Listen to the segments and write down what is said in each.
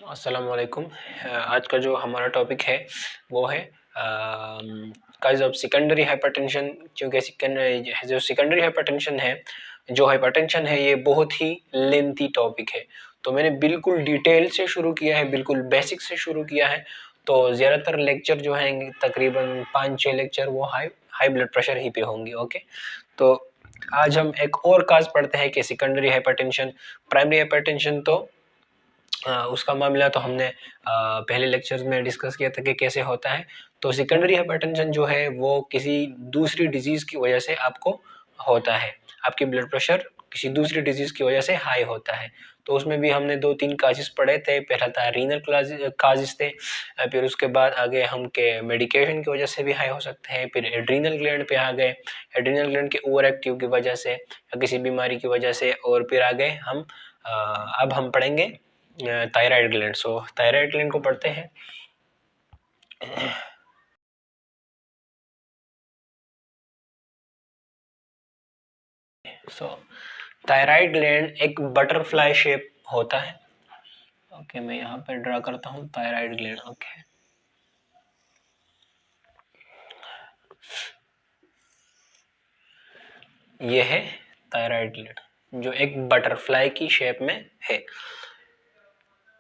अस्सलाम वालेकुम। आज का जो हमारा टॉपिक है वो है काइज ऑफ सेकेंडरी हाइपरटेंशन। क्योंकि जो सेकेंडरी हाइपरटेंशन है, ये बहुत ही लेंथी टॉपिक है। तो मैंने बिल्कुल डिटेल से शुरू किया है, बिल्कुल बेसिक से शुरू किया है। तो ज़्यादातर लेक्चर जो हैं तकरीबन 5-6 लेक्चर वो हाई ब्लड प्रेशर ही पे होंगे। ओके, तो आज हम एक और काज पढ़ते हैं कि सेकेंडरी हाइपरटेंशन, प्राइमरी हाइपरटेंशन तो उसका मामला तो हमने पहले लेक्चर्स में डिस्कस किया था कि कैसे होता है। तो सेकेंडरी हाइपरटेंशन जो है वो किसी दूसरी डिजीज़ की वजह से आपको होता है, आपकी ब्लड प्रेशर किसी दूसरी डिजीज़ की वजह से हाई होता है। तो उसमें भी हमने 2-3 काजेस पढ़े थे। पहला था रीनल काजेस थे, फिर उसके बाद आगे हम के मेडिकेशन की वजह से भी हाई हो सकते हैं, फिर एड्रीनल ग्लैंड पे आ गए, एड्रीनल ग्लैंड के ओवर एक्टिव की वजह से या किसी बीमारी की वजह से, और फिर आ गए हम अब हम पढ़ेंगे थायराइड ग्लैंड। सो थायराइड ग्लैंड को पढ़ते हैं। सो थायराइड ग्लैंड एक बटरफ्लाई शेप होता है। ओके, मैं यहाँ पे ड्रा करता हूँ थायराइड ग्लैंड। ओके, ये है थायराइड ग्लैंड जो एक बटरफ्लाई की शेप में है।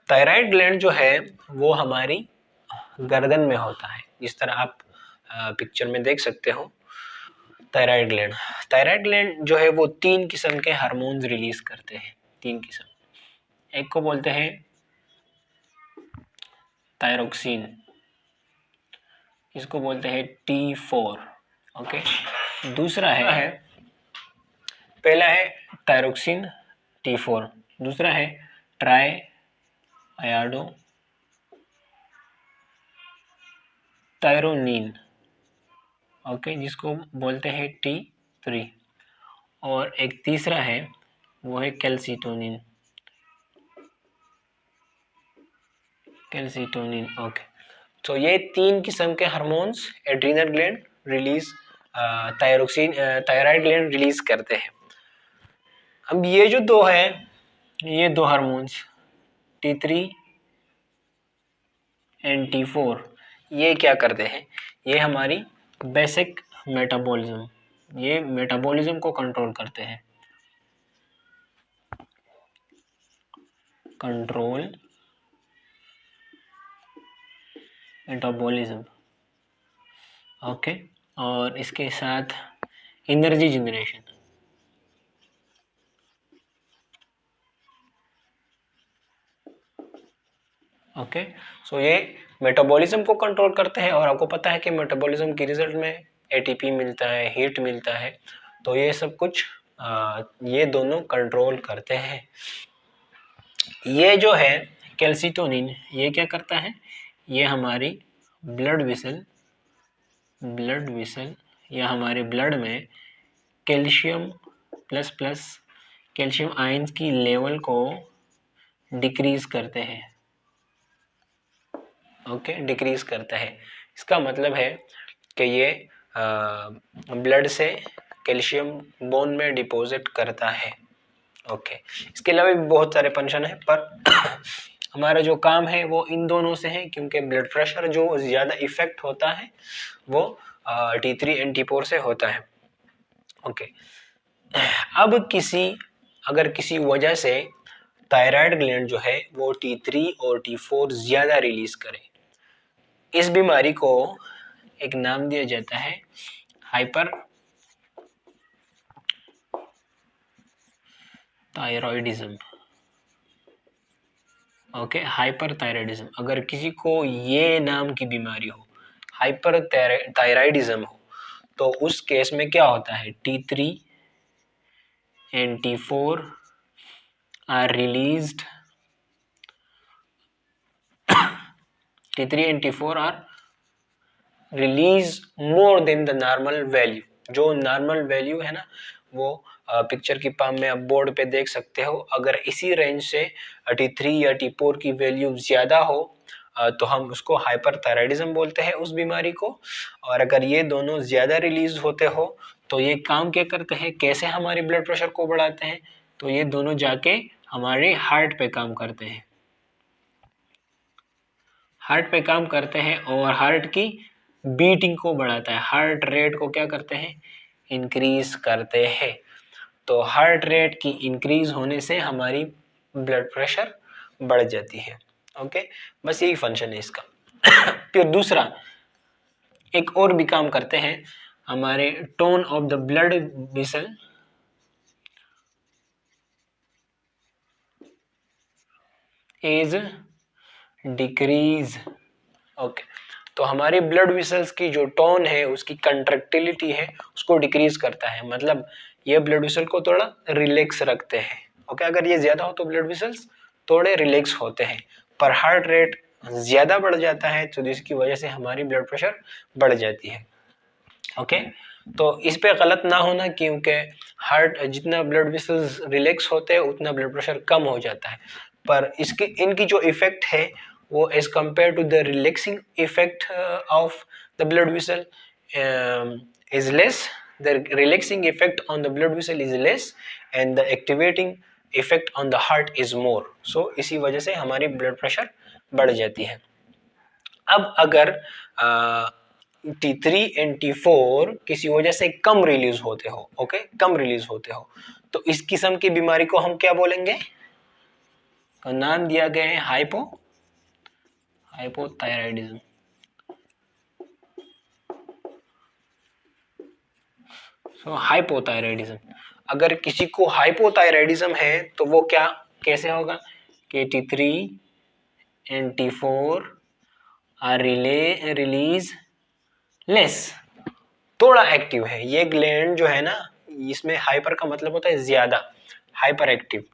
थायराइड ग्लैंड जो है वो हमारी गर्दन में होता है, जिस तरह आप पिक्चर में देख सकते हो। थायराइड ग्लैंड जो है वो 3 किस्म के हार्मोन्स रिलीज करते हैं। 3 किस्म, एक को बोलते हैं थायरोक्सिन, इसको बोलते हैं T4। ओके, दूसरा है पहला है थायरोक्सिन T4, दूसरा है ट्राई आयोडो थायरोनिन, ओके, जिसको बोलते हैं T3, और एक तीसरा है वो है कैल्सिटोनिन। ओके, तो ये 3 किस्म के hormones adrenal gland release thyroid gland release करते हैं। अब ये जो दो है, ये दो हार्मोन्स T3 एंड T4, ये क्या करते हैं? ये हमारी बेसिक मेटाबॉलिज्म, ये मेटाबॉलिज्म को कंट्रोल करते हैं। कंट्रोल मेटाबॉलिज्म, ओके, और इसके साथ एनर्जी जनरेशन। ओके, सो ये मेटाबॉलिज्म को कंट्रोल करते हैं, और आपको पता है कि मेटाबॉलिज्म के रिजल्ट में एटीपी मिलता है, हीट मिलता है। तो ये सब कुछ ये दोनों कंट्रोल करते हैं। ये जो है कैल्सिटोनिन, ये क्या करता है? ये हमारी ब्लड वेसल या हमारे ब्लड में कैल्शियम प्लस कैल्शियम आयंस की लेवल को डिक्रीज करते हैं। ओके, डिक्रीज करता है। इसका मतलब है कि ये ब्लड से कैल्शियम बोन में डिपॉजिट करता है। ओके, इसके अलावा भी बहुत सारे फंक्शन है, पर हमारा जो काम है वो इन दोनों से है, क्योंकि ब्लड प्रेशर जो ज़्यादा इफेक्ट होता है वो T3 एंड T4 से होता है। ओके, अब अगर किसी वजह से थायराइड ग्लैंड जो है वो T3 और T4 ज़्यादा रिलीज करे, इस बीमारी को एक नाम दिया जाता है hyper thyroidism. Okay, hyper thyroidism. अगर किसी को ये नाम की बीमारी हो, हाइपर थायराइडिज्म हो, तो उस केस में क्या होता है? T3 and T4 are released, T3 and T4 are release more than the normal value. जो नॉर्मल वैल्यू है ना, वो पिक्चर की पाम में आप बोर्ड पे देख सकते हो। अगर इसी रेंज से T3 या T4 की वैल्यू ज़्यादा हो तो हम उसको हाइपरथायराइडिज्म बोलते हैं, उस बीमारी को। और अगर ये दोनों ज़्यादा रिलीज होते हो तो ये काम क्या करते हैं, कैसे हमारे ब्लड प्रेशर को बढ़ाते हैं? तो ये दोनों जाके हमारे हार्ट पे काम करते हैं। हार्ट पे काम करते हैं और हार्ट की बीटिंग को बढ़ाता है, हार्ट रेट को क्या करते हैं, इंक्रीज करते हैं। तो हार्ट रेट की इंक्रीज होने से हमारी ब्लड प्रेशर बढ़ जाती है। ओके, बस यही फंक्शन है इसका। फिर दूसरा एक और भी काम करते हैं, हमारे tone of the blood vessel is decrease. Okay, तो हमारी ब्लड वेसल्स की जो टोन है, उसकी कंट्रैक्टिलिटी है, उसको डिक्रीज करता है। मतलब ये ब्लड वेसल को थोड़ा रिलैक्स रखते हैं। ओके, अगर ये ज्यादा हो तो ब्लड वेसल्स थोड़े रिलैक्स होते हैं, पर हार्ट रेट ज्यादा बढ़ जाता है तो जिसकी वजह से हमारी ब्लड प्रेशर बढ़ जाती है। ओके, तो इस पे गलत ना होना, क्योंकि हार्ट जितना ब्लड वेसल्स रिलैक्स होते हैं उतना ब्लड प्रेशर कम हो जाता है, पर इसकी इनकी जो इफेक्ट है वो as compared to the relaxing effect of the blood vessel is less. The relaxing effect on the blood vessel is less and the activating effect on the heart is more. So इसी वजह से हमारी blood pressure बढ़ जाती है। अब अगर T3 and T4 किसी वजह से कम रिलीज होते हो, ओके, कम रिलीज होते हो, तो इस किस्म की बीमारी को हम क्या बोलेंगे, तो नाम दिया गया है हाइपोथायराइडिज्म। सो हाइपोथायराइडिज्म, अगर किसी को हाइपोथायराइडिज्म है तो वो क्या कैसे होगा कि T3 and T4 are release less, थोड़ा एक्टिव है। ये ग्लैंड जो है ना, इसमें हाइपर का मतलब होता है ज्यादा, हाइपर एक्टिव,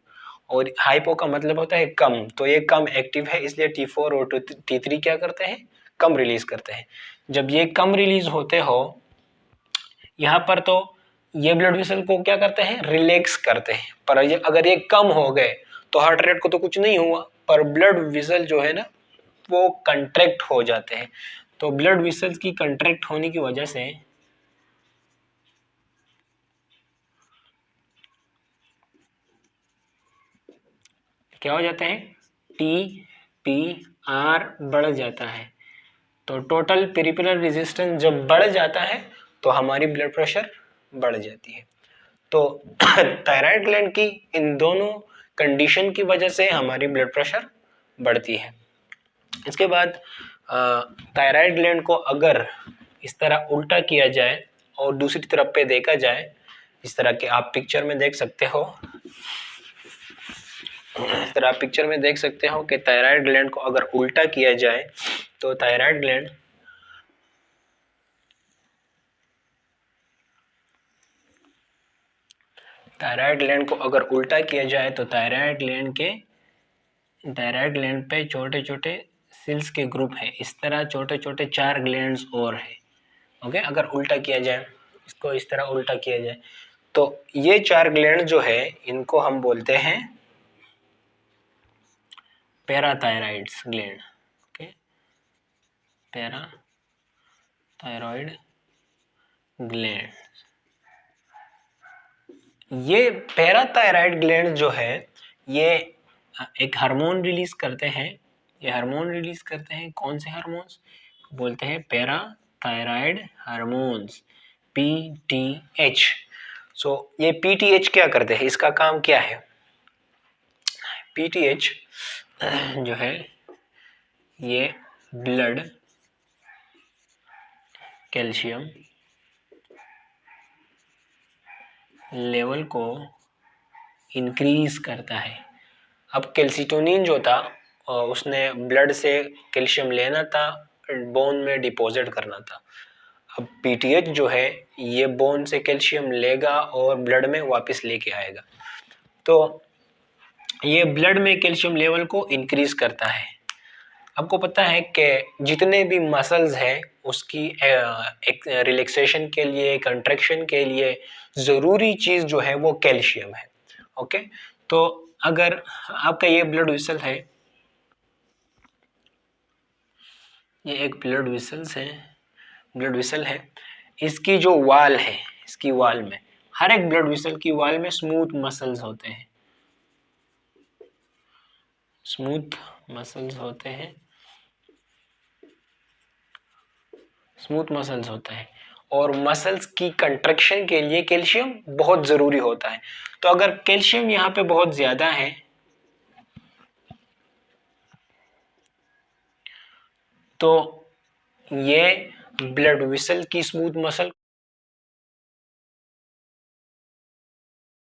और हाइपो का मतलब होता है कम, तो ये कम एक्टिव है, इसलिए T4 और T3 क्या करते हैं, कम रिलीज करते हैं। जब ये कम रिलीज होते हो यहाँ पर, तो ये ब्लड वेसल को क्या करते हैं, रिलैक्स करते हैं। पर अगर ये कम हो गए तो हार्ट रेट को तो कुछ नहीं हुआ, पर ब्लड वेसल जो है ना वो कंट्रैक्ट हो जाते हैं। तो ब्लड वेसल्स की कंट्रैक्ट होने की वजह से क्या हो जाता है, TPR बढ़ जाता है। तो टोटल पेरिफेरल रेजिस्टेंस जब बढ़ जाता है तो हमारी ब्लड प्रेशर बढ़ जाती है। तो थायराइड ग्लैंड की इन दोनों कंडीशन की वजह से हमारी ब्लड प्रेशर बढ़ती है। इसके बाद थायराइड ग्लैंड को अगर इस तरह उल्टा किया जाए और दूसरी तरफ पे देखा जाए, इस तरह के आप पिक्चर में देख सकते हो, इस तरह आप पिक्चर में देख सकते हो कि थायराइड ग्लैंड को अगर उल्टा किया जाए तो थायराइड ग्लैंड को अगर उल्टा किया जाए तो थायराइड ग्लैंड पे छोटे छोटे सेल्स के ग्रुप है। इस तरह छोटे छोटे 4 ग्लैंड्स और है। ओके, अगर उल्टा किया जाए, इसको इस तरह उल्टा किया जाए तो ये 4 ग्लैंड जो है इनको हम बोलते हैं पैराथायराइड्स ग्लैंड। Okay, parathyroid gland. ये पैराथायराइड ग्लैंड जो है ये एक हार्मोन रिलीज करते हैं। ये हार्मोन रिलीज करते हैं, कौन से हार्मोन्स बोलते हैं, पैराथायराइड हार्मोन्स, PTH। सो ये PTH क्या करते हैं, इसका काम क्या है, PTH जो है ये ब्लड कैल्शियम लेवल को इंक्रीज करता है। अब कैल्सिटोनिन जो था उसने ब्लड से कैल्शियम लेना था, बोन में डिपॉजिट करना था। अब PTH जो है ये बोन से कैल्शियम लेगा और ब्लड में वापस लेके आएगा। तो ये ब्लड में कैल्शियम लेवल को इंक्रीज करता है। आपको पता है कि जितने भी मसल्स हैं उसकी एक रिलैक्सेशन के लिए, कंट्रैक्शन के लिए ज़रूरी चीज़ जो है वो कैल्शियम है। ओके, तो अगर आपका ये ब्लड वेसल है, ये एक ब्लड वेसल है, इसकी जो वाल है, इसकी वाल में, हर एक ब्लड वेसल की वाल में स्मूथ मसल्स होते हैं, स्मूथ मसल्स होते हैं। स्मूथ मसल्स होता है, और मसल्स की कंट्रक्शन के लिए कैल्शियम बहुत जरूरी होता है। तो अगर कैल्शियम यहाँ पे बहुत ज्यादा है तो ये ब्लड वेसल की स्मूथ मसल